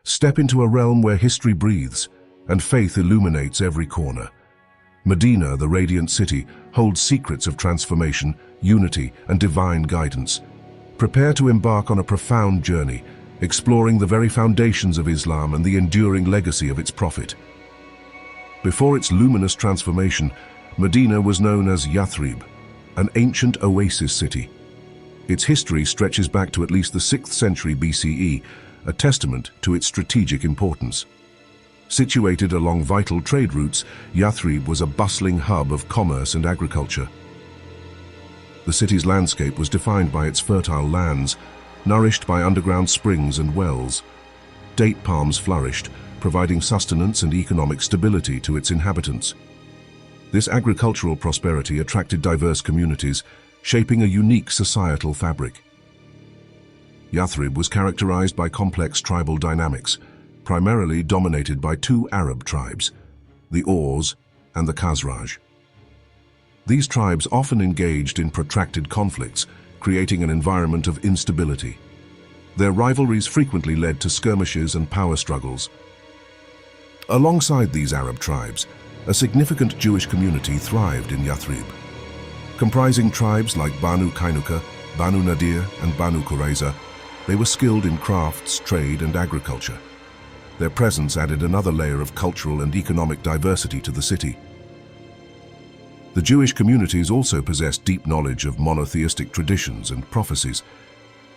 Step into a realm where history breathes and faith illuminates every corner. Medina, the radiant city, holds secrets of transformation, unity, and divine guidance. Prepare to embark on a profound journey, exploring the very foundations of Islam and the enduring legacy of its prophet. Before its luminous transformation, Medina was known as Yathrib, an ancient oasis city. Its history stretches back to at least the 6th century BCE, a testament to its strategic importance. Situated along vital trade routes, Yathrib was a bustling hub of commerce and agriculture. The city's landscape was defined by its fertile lands, nourished by underground springs and wells. Date palms flourished, providing sustenance and economic stability to its inhabitants. This agricultural prosperity attracted diverse communities, shaping a unique societal fabric. Yathrib was characterized by complex tribal dynamics, primarily dominated by two Arab tribes, the Aws and the Khazraj. These tribes often engaged in protracted conflicts, creating an environment of instability. Their rivalries frequently led to skirmishes and power struggles. Alongside these Arab tribes, a significant Jewish community thrived in Yathrib. Comprising tribes like Banu Kainuka, Banu Nadir, and Banu Qurayza, they were skilled in crafts, trade, and agriculture. Their presence added another layer of cultural and economic diversity to the city. The Jewish communities also possessed deep knowledge of monotheistic traditions and prophecies.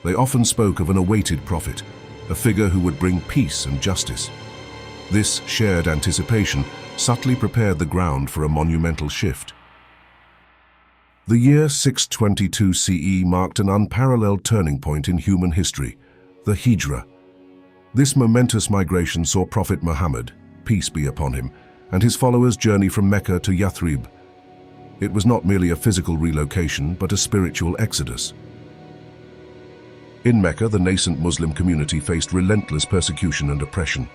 They often spoke of an awaited prophet, a figure who would bring peace and justice. This shared anticipation subtly prepared the ground for a monumental shift. The year 622 CE marked an unparalleled turning point in human history, the Hijra. This momentous migration saw Prophet Muhammad, peace be upon him, and his followers journey from Mecca to Yathrib. It was not merely a physical relocation, but a spiritual exodus. In Mecca, the nascent Muslim community faced relentless persecution and oppression.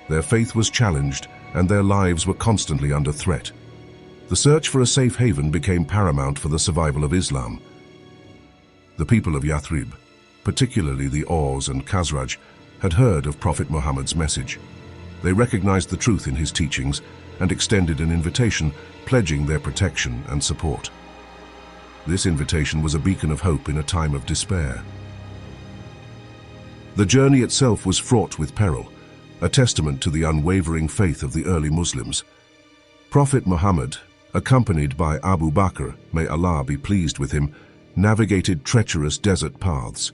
Their faith was challenged, and their lives were constantly under threat. The search for a safe haven became paramount for the survival of Islam. The people of Yathrib, particularly the Aws and Khazraj, had heard of Prophet Muhammad's message. They recognized the truth in his teachings and extended an invitation, pledging their protection and support. This invitation was a beacon of hope in a time of despair. The journey itself was fraught with peril, a testament to the unwavering faith of the early Muslims. Prophet Muhammad, accompanied by Abu Bakr, may Allah be pleased with him, navigated treacherous desert paths.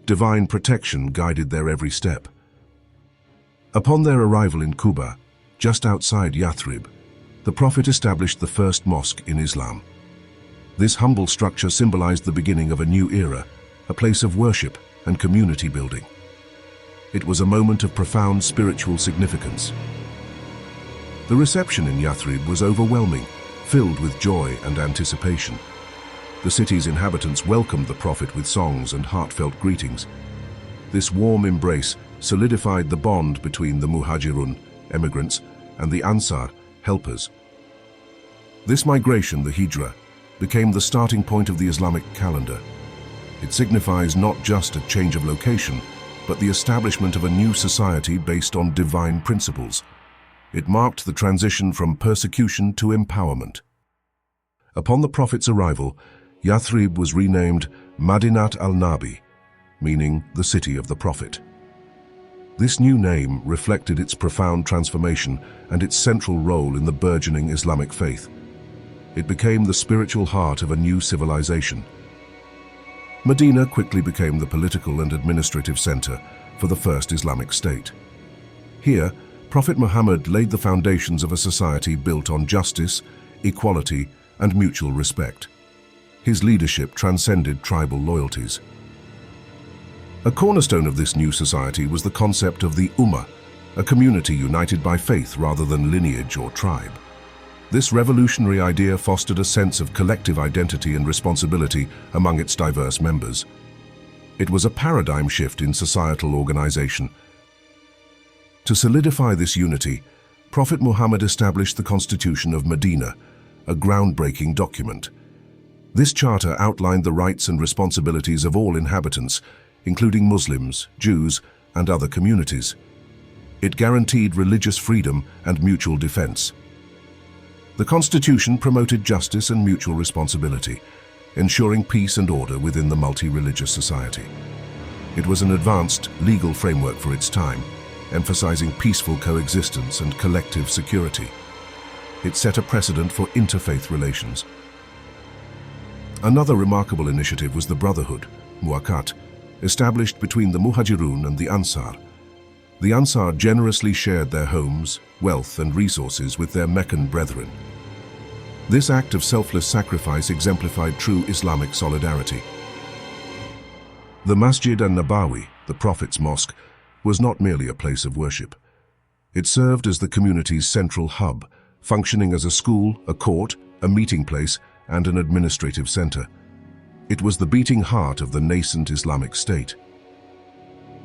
Divine protection guided their every step. Upon their arrival in Quba, just outside Yathrib, the Prophet established the first mosque in Islam. This humble structure symbolized the beginning of a new era, a place of worship and community building. It was a moment of profound spiritual significance. The reception in Yathrib was overwhelming, filled with joy and anticipation. The city's inhabitants welcomed the Prophet with songs and heartfelt greetings. This warm embrace solidified the bond between the Muhajirun, emigrants, and the Ansar, helpers. This migration, the Hijra, became the starting point of the Islamic calendar. It signifies not just a change of location, but the establishment of a new society based on divine principles. It marked the transition from persecution to empowerment. Upon the Prophet's arrival, Yathrib was renamed Madinat al-Nabi, meaning the city of the Prophet. This new name reflected its profound transformation and its central role in the burgeoning Islamic faith. It became the spiritual heart of a new civilization. Medina quickly became the political and administrative center for the first Islamic state. Here, Prophet Muhammad laid the foundations of a society built on justice, equality, and mutual respect. His leadership transcended tribal loyalties. A cornerstone of this new society was the concept of the Ummah, a community united by faith rather than lineage or tribe. This revolutionary idea fostered a sense of collective identity and responsibility among its diverse members. It was a paradigm shift in societal organization. To solidify this unity, Prophet Muhammad established the Constitution of Medina, a groundbreaking document. This charter outlined the rights and responsibilities of all inhabitants, including Muslims, Jews, and other communities. It guaranteed religious freedom and mutual defense. The Constitution promoted justice and mutual responsibility, ensuring peace and order within the multi-religious society. It was an advanced legal framework for its time, emphasizing peaceful coexistence and collective security. It set a precedent for interfaith relations. Another remarkable initiative was the Brotherhood, Muakat, established between the Muhajirun and the Ansar. The Ansar generously shared their homes, wealth, and resources with their Meccan brethren. This act of selfless sacrifice exemplified true Islamic solidarity. The Masjid an-Nabawi, the Prophet's Mosque, was not merely a place of worship. It served as the community's central hub, functioning as a school, a court, a meeting place, and an administrative center. It was the beating heart of the nascent Islamic State.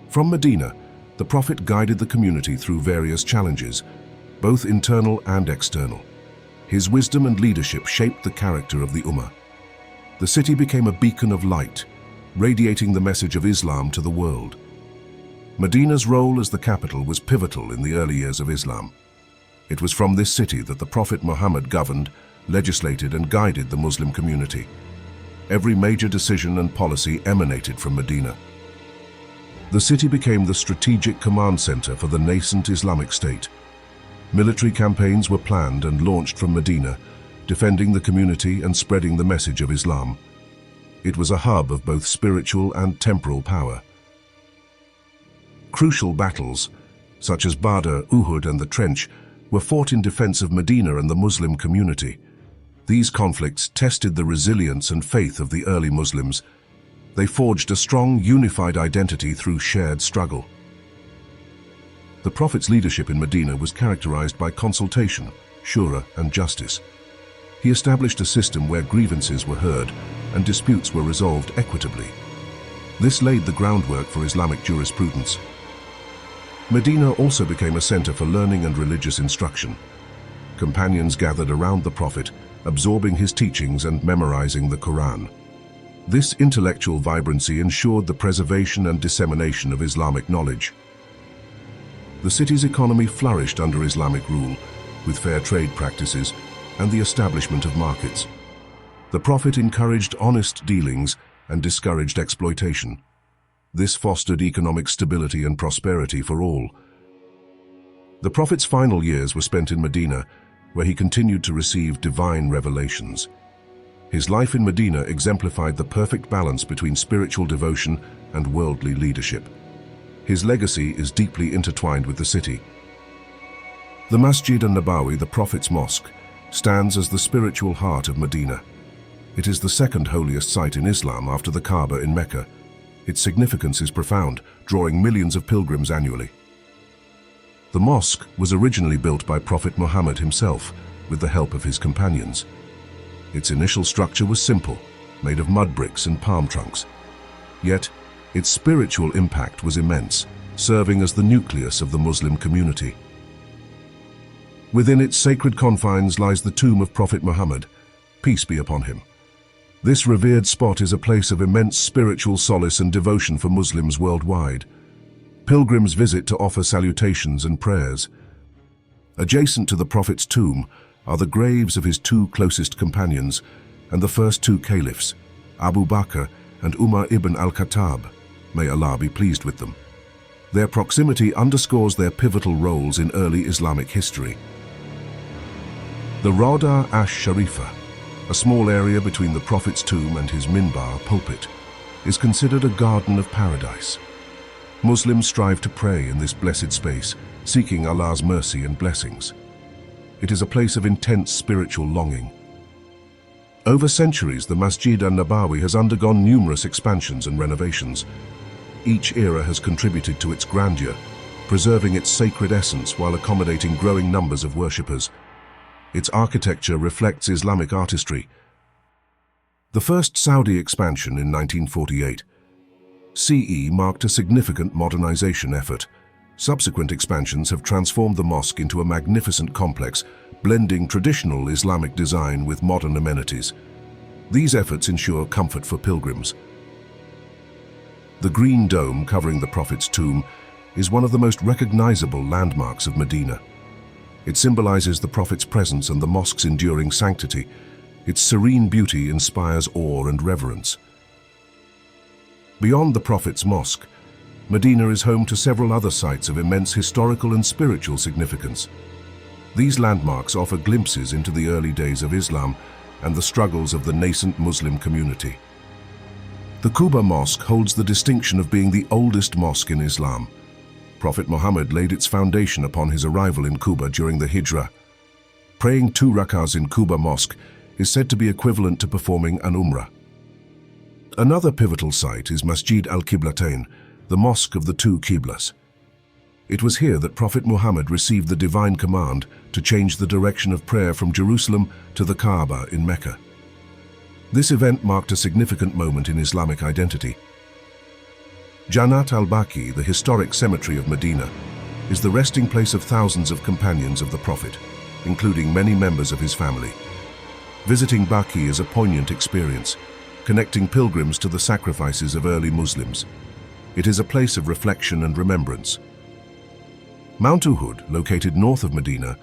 From Medina, the Prophet guided the community through various challenges, both internal and external. His wisdom and leadership shaped the character of the Ummah. The city became a beacon of light, radiating the message of Islam to the world. Medina's role as the capital was pivotal in the early years of Islam. It was from this city that the Prophet Muhammad governed, legislated, and guided the Muslim community. Every major decision and policy emanated from Medina. The city became the strategic command center for the nascent Islamic State. Military campaigns were planned and launched from Medina, defending the community and spreading the message of Islam. It was a hub of both spiritual and temporal power. Crucial battles, such as Badr, Uhud, and the Trench, were fought in defense of Medina and the Muslim community. These conflicts tested the resilience and faith of the early Muslims. They forged a strong, unified identity through shared struggle. The Prophet's leadership in Medina was characterized by consultation, shura, and justice. He established a system where grievances were heard and disputes were resolved equitably. This laid the groundwork for Islamic jurisprudence. Medina also became a center for learning and religious instruction. Companions gathered around the Prophet, absorbing his teachings and memorizing the Quran. This intellectual vibrancy ensured the preservation and dissemination of Islamic knowledge. The city's economy flourished under Islamic rule, with fair trade practices and the establishment of markets. The Prophet encouraged honest dealings and discouraged exploitation. This fostered economic stability and prosperity for all. The Prophet's final years were spent in Medina, where he continued to receive divine revelations. His life in Medina exemplified the perfect balance between spiritual devotion and worldly leadership. His legacy is deeply intertwined with the city. The Masjid an-Nabawi, the Prophet's Mosque, stands as the spiritual heart of Medina. It is the second holiest site in Islam after the Kaaba in Mecca. Its significance is profound, drawing millions of pilgrims annually. The mosque was originally built by Prophet Muhammad himself, with the help of his companions. Its initial structure was simple, made of mud bricks and palm trunks. Yet, its spiritual impact was immense, serving as the nucleus of the Muslim community. Within its sacred confines lies the tomb of Prophet Muhammad, peace be upon him. This revered spot is a place of immense spiritual solace and devotion for Muslims worldwide. Pilgrims visit to offer salutations and prayers. Adjacent to the Prophet's tomb are the graves of his two closest companions and the first two caliphs, Abu Bakr and Umar ibn al-Khattab. May Allah be pleased with them. Their proximity underscores their pivotal roles in early Islamic history. The Rawda ash-Sharifa, a small area between the Prophet's tomb and his minbar pulpit, is considered a garden of paradise. Muslims strive to pray in this blessed space, seeking Allah's mercy and blessings. It is a place of intense spiritual longing. Over centuries, the Masjid an-Nabawi has undergone numerous expansions and renovations. Each era has contributed to its grandeur, preserving its sacred essence while accommodating growing numbers of worshippers. Its architecture reflects Islamic artistry. The first Saudi expansion in 1948 CE marked a significant modernization effort. Subsequent expansions have transformed the mosque into a magnificent complex, blending traditional Islamic design with modern amenities. These efforts ensure comfort for pilgrims. The green dome covering the Prophet's tomb is one of the most recognizable landmarks of Medina. It symbolizes the Prophet's presence and the mosque's enduring sanctity. Its serene beauty inspires awe and reverence. Beyond the Prophet's mosque, Medina is home to several other sites of immense historical and spiritual significance. These landmarks offer glimpses into the early days of Islam and the struggles of the nascent Muslim community. The Quba Mosque holds the distinction of being the oldest mosque in Islam. Prophet Muhammad laid its foundation upon his arrival in Quba during the Hijrah. Praying 2 rak'ahs in Quba Mosque is said to be equivalent to performing an Umrah. Another pivotal site is Masjid al-Qiblatain, the Mosque of the 2 Qiblas. It was here that Prophet Muhammad received the divine command to change the direction of prayer from Jerusalem to the Kaaba in Mecca. This event marked a significant moment in Islamic identity. Jannat al-Baqi, the historic cemetery of Medina, is the resting place of thousands of companions of the Prophet, including many members of his family. Visiting Baqi is a poignant experience, connecting pilgrims to the sacrifices of early Muslims. It is a place of reflection and remembrance. Mount Uhud, located north of Medina,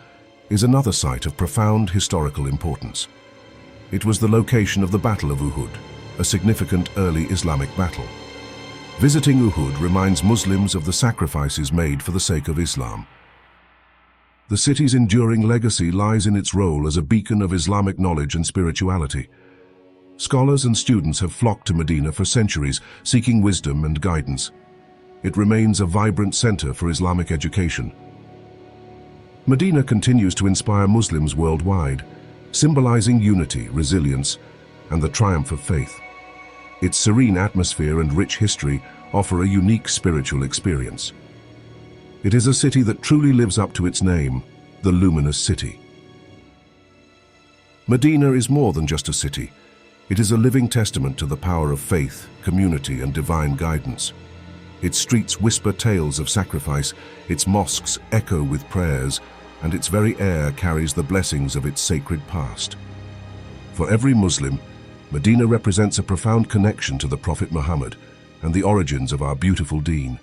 is another site of profound historical importance. It was the location of the Battle of Uhud, a significant early Islamic battle. Visiting Uhud reminds Muslims of the sacrifices made for the sake of Islam. The city's enduring legacy lies in its role as a beacon of Islamic knowledge and spirituality. Scholars and students have flocked to Medina for centuries, seeking wisdom and guidance. It remains a vibrant center for Islamic education. Medina continues to inspire Muslims worldwide, symbolizing unity, resilience, and the triumph of faith. Its serene atmosphere and rich history offer a unique spiritual experience. It is a city that truly lives up to its name, the Luminous City. Medina is more than just a city. It is a living testament to the power of faith, community, and divine guidance. Its streets whisper tales of sacrifice, its mosques echo with prayers, and its very air carries the blessings of its sacred past. For every Muslim, Medina represents a profound connection to the Prophet Muhammad and the origins of our beautiful deen.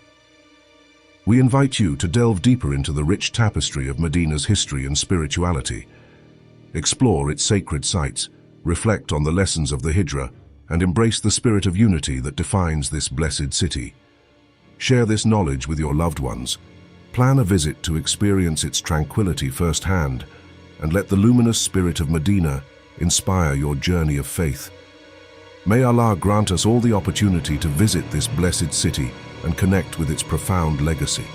We invite you to delve deeper into the rich tapestry of Medina's history and spirituality. Explore its sacred sites, reflect on the lessons of the Hijrah, and embrace the spirit of unity that defines this blessed city. Share this knowledge with your loved ones. Plan a visit to experience its tranquility firsthand, and let the luminous spirit of Medina inspire your journey of faith. May Allah grant us all the opportunity to visit this blessed city and connect with its profound legacy.